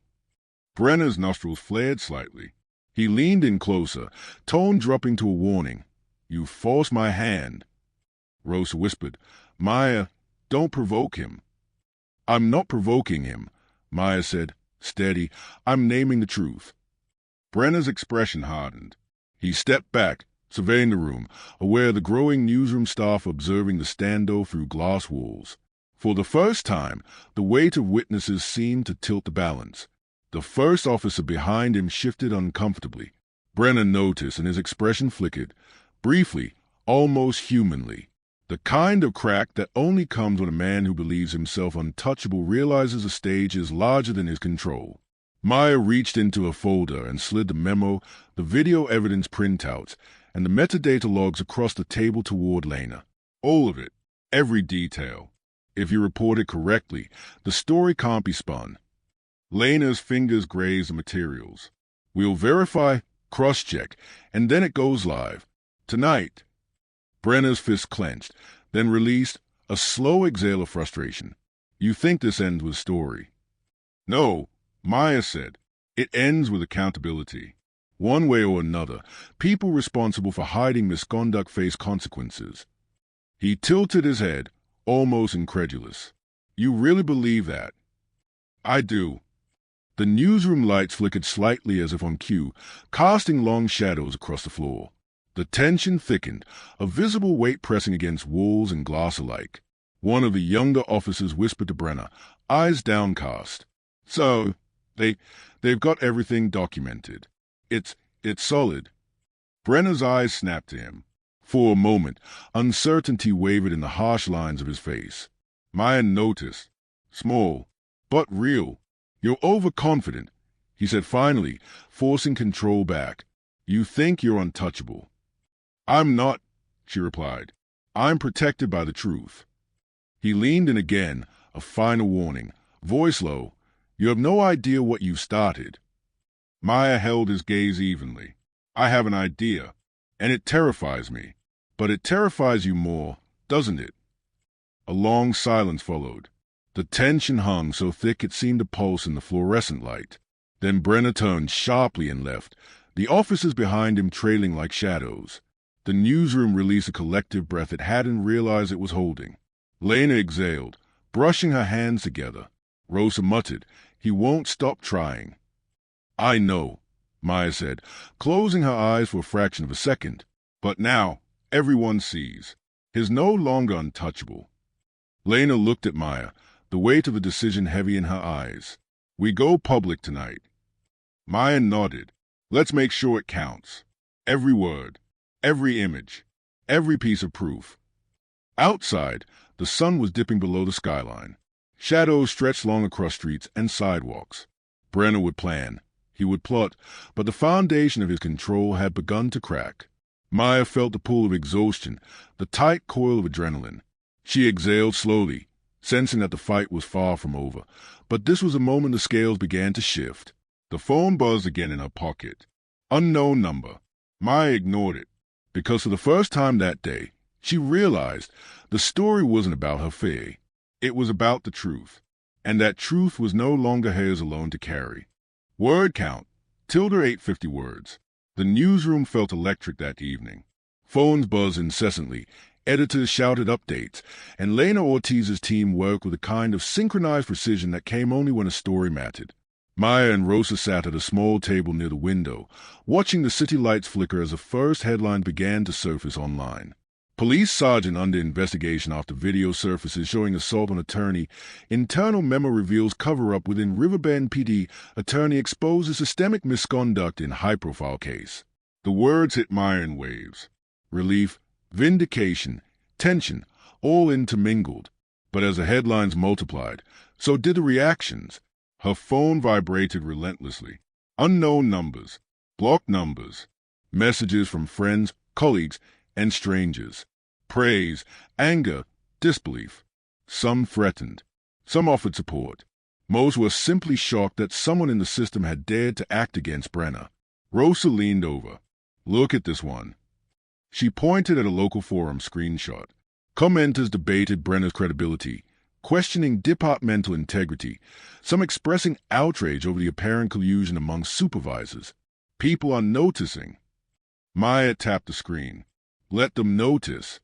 Brenner's nostrils flared slightly. He leaned in closer, tone dropping to a warning. You forced my hand. Rosa whispered, Maya, don't provoke him. I'm not provoking him, Maya said, Steady, I'm naming the truth. Brenner's expression hardened. He stepped back, surveying the room, aware of the growing newsroom staff observing the standoff through glass walls. For the first time, the weight of witnesses seemed to tilt the balance. The first officer behind him shifted uncomfortably. Brenner noticed, and his expression flickered, briefly, almost humanly. The kind of crack that only comes when a man who believes himself untouchable realizes the stage is larger than his control. Maya reached into a folder and slid the memo, the video evidence printouts, and the metadata logs across the table toward Lena. All of it, every detail. If you report it correctly, the story can't be spun. Lena's fingers grazed the materials. We'll verify, cross-check, and then it goes live. Tonight. Brenner's fist clenched, then released a slow exhale of frustration. You think this ends with story? No, Maya said. It ends with accountability. One way or another, people responsible for hiding misconduct face consequences. He tilted his head, almost incredulous. You really believe that? I do. The newsroom lights flickered slightly as if on cue, casting long shadows across the floor. The tension thickened, a visible weight pressing against walls and glass alike. One of the younger officers whispered to Brenner, eyes downcast. So, they've got everything documented. It's solid. Brenner's eyes snapped to him. For a moment, uncertainty wavered in the harsh lines of his face. Maya noticed. Small, but real. You're overconfident, he said finally, forcing control back. You think you're untouchable. I'm not, she replied. I'm protected by the truth. He leaned in again, a final warning, voice low. You have no idea what you started. Maya held his gaze evenly. I have an idea, and it terrifies me. But it terrifies you more, doesn't it? A long silence followed. The tension hung so thick it seemed to pulse in the fluorescent light. Then Brenner turned sharply and left, the officers behind him trailing like shadows. The newsroom released a collective breath it hadn't realized it was holding. Lena exhaled, brushing her hands together. Rosa muttered, he won't stop trying. I know, Maya said, closing her eyes for a fraction of a second. But now, everyone sees. He's no longer untouchable. Lena looked at Maya, the weight of the decision heavy in her eyes. We go public tonight. Maya nodded. Let's make sure it counts. Every word, every image, every piece of proof. Outside, the sun was dipping below the skyline. Shadows stretched long across streets and sidewalks. Brenner would plan. He would plot, but the foundation of his control had begun to crack. Maya felt the pull of exhaustion, the tight coil of adrenaline. She exhaled slowly, sensing that the fight was far from over. But this was the moment the scales began to shift. The phone buzzed again in her pocket. Unknown number. Maya ignored it, because for the first time that day, she realized the story wasn't about her fear. It was about the truth, and that truth was no longer hers alone to carry. Word count, tilde 850 words. The newsroom felt electric that evening. Phones buzzed incessantly, editors shouted updates, and Lena Ortiz's team worked with a kind of synchronized precision that came only when a story mattered. Maya and Rosa sat at a small table near the window, watching the city lights flicker as the first headline began to surface online. Police sergeant under investigation after video surfaces showing assault on attorney. Internal memo reveals cover-up within Riverbend PD. Attorney exposes systemic misconduct in high-profile case. The words hit Maya in waves. Relief, vindication, tension, all intermingled. But as the headlines multiplied, so did the reactions. Her phone vibrated relentlessly. Unknown numbers, blocked numbers, messages from friends, colleagues, and strangers. Praise, anger, disbelief. Some threatened. Some offered support. Most were simply shocked that someone in the system had dared to act against Brenner. Rosa leaned over. Look at this one. She pointed at a local forum screenshot. Commenters debated Brenner's credibility, questioning departmental integrity, some expressing outrage over the apparent collusion among supervisors. People are noticing. Maya tapped the screen. Let them notice.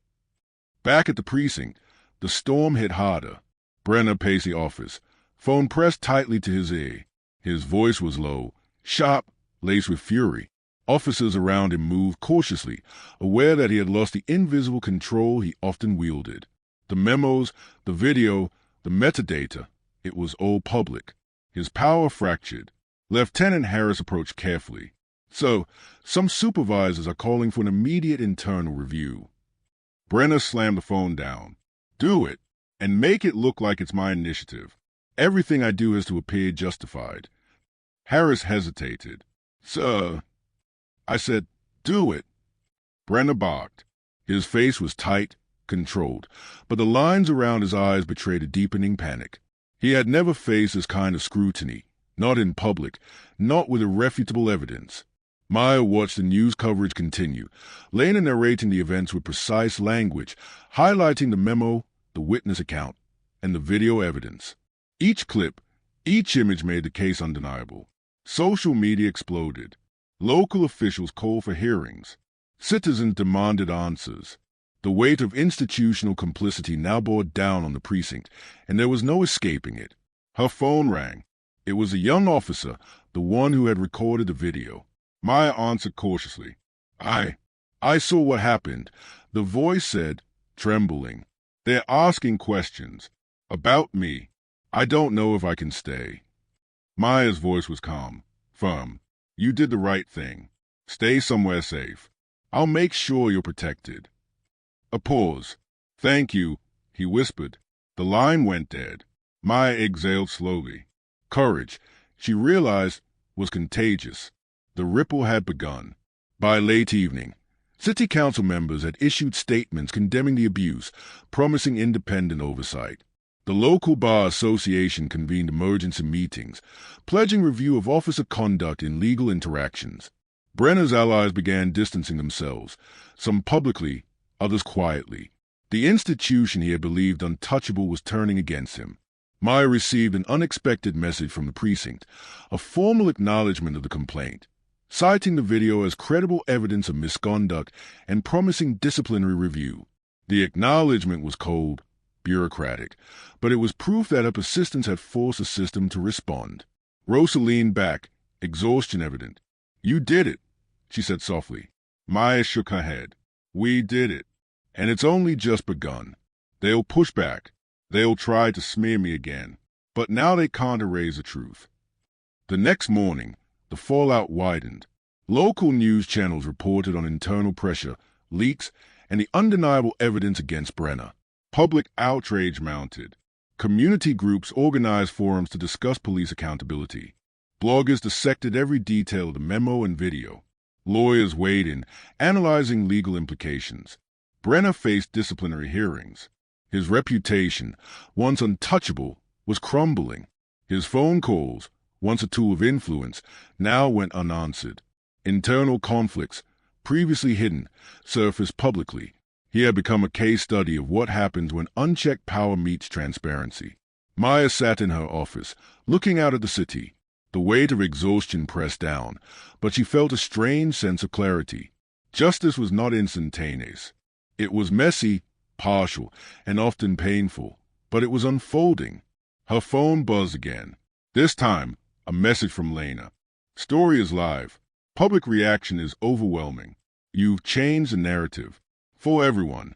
Back at the precinct, the storm hit harder. Brenner paced the office, phone pressed tightly to his ear. His voice was low, sharp, laced with fury. Officers around him moved cautiously, aware that he had lost the invisible control he often wielded. The memos, the video, the metadata, it was all public. His power fractured. Lieutenant Harris approached carefully. So, some supervisors are calling for an immediate internal review. Brenner slammed the phone down. Do it, and make it look like it's my initiative. Everything I do has to appear justified. Harris hesitated. Sir, I said, do it. Brenner barked. His face was tight, controlled, but the lines around his eyes betrayed a deepening panic. He had never faced this kind of scrutiny, not in public, not with irrefutable evidence. Maya watched the news coverage continue, Lena narrating the events with precise language, highlighting the memo, the witness account, and the video evidence. Each clip, each image made the case undeniable. Social media exploded. Local officials called for hearings. Citizens demanded answers. The weight of institutional complicity now bore down on the precinct, and there was no escaping it. Her phone rang. It was a young officer, the one who had recorded the video. Maya answered cautiously. I saw what happened. The voice said, trembling. They're asking questions. About me. I don't know if I can stay. Maya's voice was calm, firm. You did the right thing. Stay somewhere safe. I'll make sure you're protected. A pause. Thank you, he whispered. The line went dead. Maya exhaled slowly. Courage, she realized, was contagious. The ripple had begun. By late evening, city council members had issued statements condemning the abuse, promising independent oversight. The local bar association convened emergency meetings, pledging review of officer conduct in legal interactions. Brenner's allies began distancing themselves, some publicly, others quietly. The institution he had believed untouchable was turning against him. Maya received an unexpected message from the precinct, a formal acknowledgement of the complaint, citing the video as credible evidence of misconduct and promising disciplinary review. The acknowledgement was cold, bureaucratic, but it was proof that her persistence had forced the system to respond. Rosa leaned back, exhaustion evident. You did it, she said softly. Maya shook her head. We did it, and it's only just begun. They'll push back. They'll try to smear me again, but now they can't erase the truth. The next morning, the fallout widened. Local news channels reported on internal pressure, leaks, and the undeniable evidence against Brenner. Public outrage mounted. Community groups organized forums to discuss police accountability. Bloggers dissected every detail of the memo and video. Lawyers weighed in, analyzing legal implications. Brenner faced disciplinary hearings. His reputation, once untouchable, was crumbling. His phone calls, once a tool of influence, now went unanswered. Internal conflicts, previously hidden, surfaced publicly. He had become a case study of what happens when unchecked power meets transparency. Maya sat in her office, looking out at the city. The weight of exhaustion pressed down, but she felt a strange sense of clarity. Justice was not instantaneous. It was messy, partial, and often painful, but it was unfolding. Her phone buzzed again. This time, a message from Lena. Story is live. Public reaction is overwhelming. You've changed the narrative. For everyone.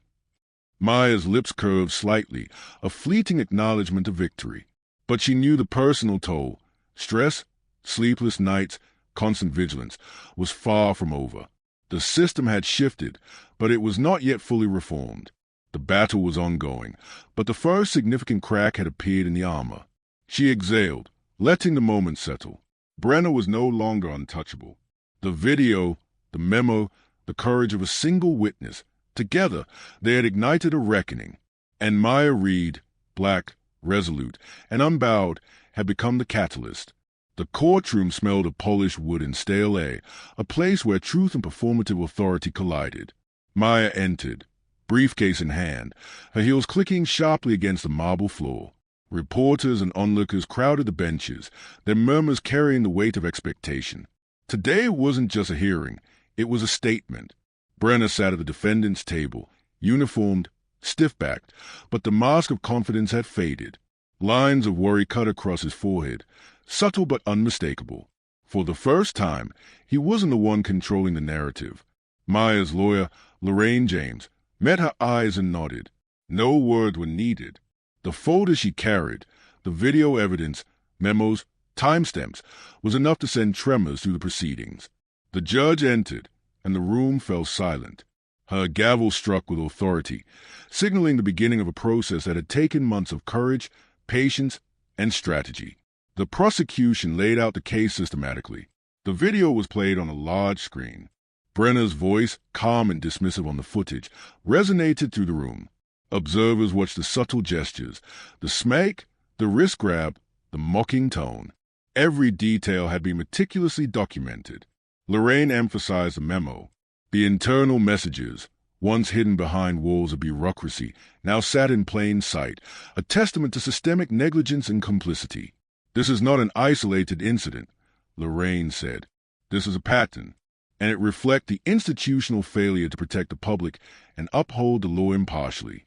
Maya's lips curved slightly, a fleeting acknowledgement of victory. But she knew the personal toll. Stress, sleepless nights, constant vigilance, was far from over. The system had shifted, but it was not yet fully reformed. The battle was ongoing, but the first significant crack had appeared in the armor. She exhaled, letting the moment settle. Brenner was no longer untouchable. The video, the memo, the courage of a single witness, together they had ignited a reckoning. And Maya Reed, black, resolute, and unbowed, had become the catalyst. The courtroom smelled of polished wood and stale air, a place where truth and performative authority collided. Maya entered, briefcase in hand, her heels clicking sharply against the marble floor. Reporters and onlookers crowded the benches, their murmurs carrying the weight of expectation. Today wasn't just a hearing, it was a statement. Brenner sat at the defendant's table, uniformed, stiff-backed, but the mask of confidence had faded. Lines of worry cut across his forehead, subtle but unmistakable. For the first time, he wasn't the one controlling the narrative. Maya's lawyer, Lorraine James, met her eyes and nodded. No words were needed. The folder she carried, the video evidence, memos, timestamps, was enough to send tremors through the proceedings. The judge entered, and the room fell silent. Her gavel struck with authority, signaling the beginning of a process that had taken months of courage, patience, and strategy. The prosecution laid out the case systematically. The video was played on a large screen. Brenner's voice, calm and dismissive on the footage, resonated through the room. Observers watched the subtle gestures, the smack, the wrist grab, the mocking tone. Every detail had been meticulously documented. Lorraine emphasized the memo. The internal messages, once hidden behind walls of bureaucracy, now sat in plain sight, a testament to systemic negligence and complicity. "This is not an isolated incident," Lorraine said. "This is a pattern, and it reflects the institutional failure to protect the public and uphold the law impartially."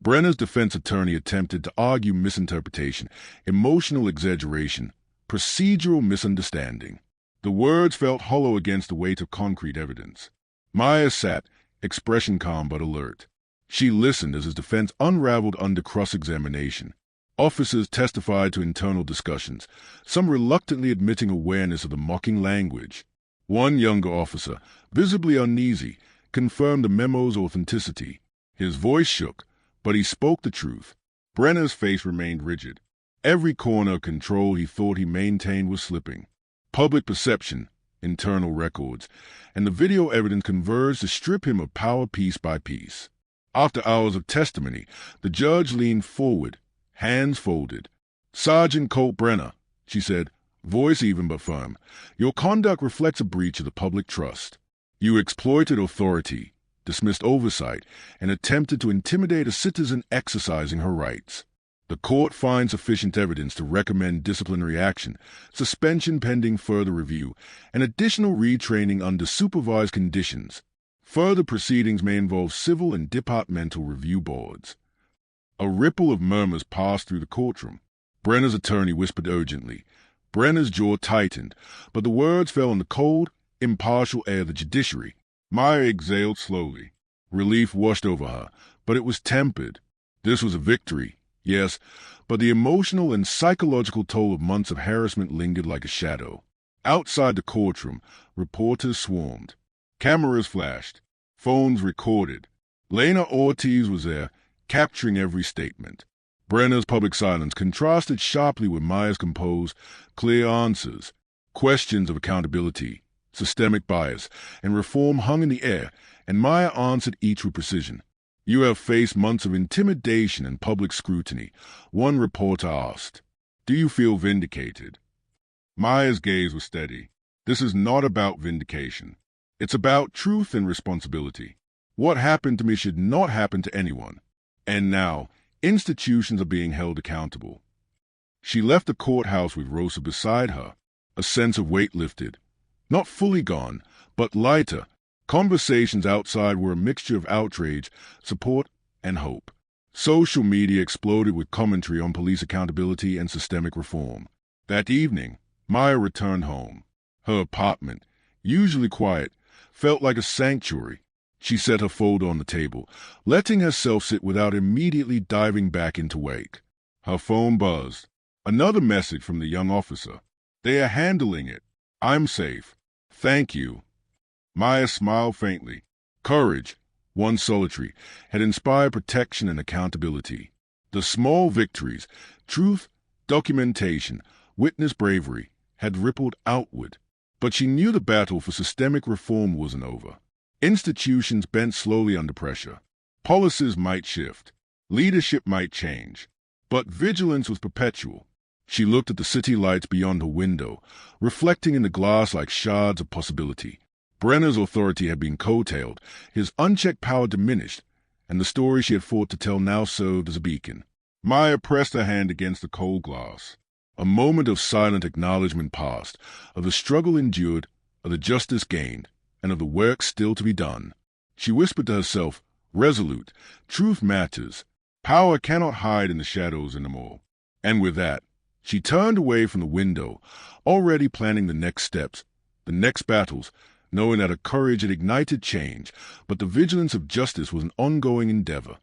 Brenner's defense attorney attempted to argue misinterpretation, emotional exaggeration, procedural misunderstanding. The words felt hollow against the weight of concrete evidence. Maya sat, expression calm but alert. She listened as his defense unraveled under cross-examination. Officers testified to internal discussions, some reluctantly admitting awareness of the mocking language. One younger officer, visibly uneasy, confirmed the memo's authenticity. His voice shook, but he spoke the truth. Brenner's face remained rigid. Every corner of control he thought he maintained was slipping. Public perception, internal records, and the video evidence converged to strip him of power piece by piece. After hours of testimony, the judge leaned forward, hands folded. "Sergeant Colt Brenner," she said, voice even but firm, "your conduct reflects a breach of the public trust. You exploited authority, dismissed oversight, and attempted to intimidate a citizen exercising her rights. The court finds sufficient evidence to recommend disciplinary action, suspension pending further review, and additional retraining under supervised conditions. Further proceedings may involve civil and departmental review boards." A ripple of murmurs passed through the courtroom. Brenner's attorney whispered urgently. Brenner's jaw tightened, but the words fell in the cold, impartial air of the judiciary. Maya exhaled slowly. Relief washed over her, but it was tempered. This was a victory. Yes, but the emotional and psychological toll of months of harassment lingered like a shadow. Outside the courtroom, reporters swarmed. Cameras flashed. Phones recorded. Lena Ortiz was there, capturing every statement. Brenner's public silence contrasted sharply with Maya's composed, clear answers. Questions of accountability, systemic bias, and reform hung in the air, and Maya answered each with precision. "You have faced months of intimidation and public scrutiny," one reporter asked. "Do you feel vindicated?" Maya's gaze was steady. "This is not about vindication. It's about truth and responsibility. What happened to me should not happen to anyone. And now, institutions are being held accountable." She left the courthouse with Rosa beside her. A sense of weight lifted. Not fully gone, but lighter. Conversations outside were a mixture of outrage, support, and hope. Social media exploded with commentary on police accountability and systemic reform. That evening, Maya returned home. Her apartment, usually quiet, felt like a sanctuary. She set her folder on the table, letting herself sit without immediately diving back into wake. Her phone buzzed. Another message from the young officer. "They are handling it. I'm safe. Thank you." Maya smiled faintly. Courage, one solitary, had inspired protection and accountability. The small victories, truth, documentation, witness bravery, had rippled outward. But she knew the battle for systemic reform wasn't over. Institutions bent slowly under pressure. Policies might shift. Leadership might change. But vigilance was perpetual. She looked at the city lights beyond her window, reflecting in the glass like shards of possibility. Brenner's authority had been curtailed, his unchecked power diminished, and the story she had fought to tell now served as a beacon. Maya pressed her hand against the cold glass. A moment of silent acknowledgement passed, of the struggle endured, of the justice gained, and of the work still to be done. She whispered to herself, resolute, truth matters. Power cannot hide in the shadows anymore. And with that, She turned away from the window, already planning the next steps, the next battles, knowing that her courage had ignited change, but the vigilance of justice was an ongoing endeavor.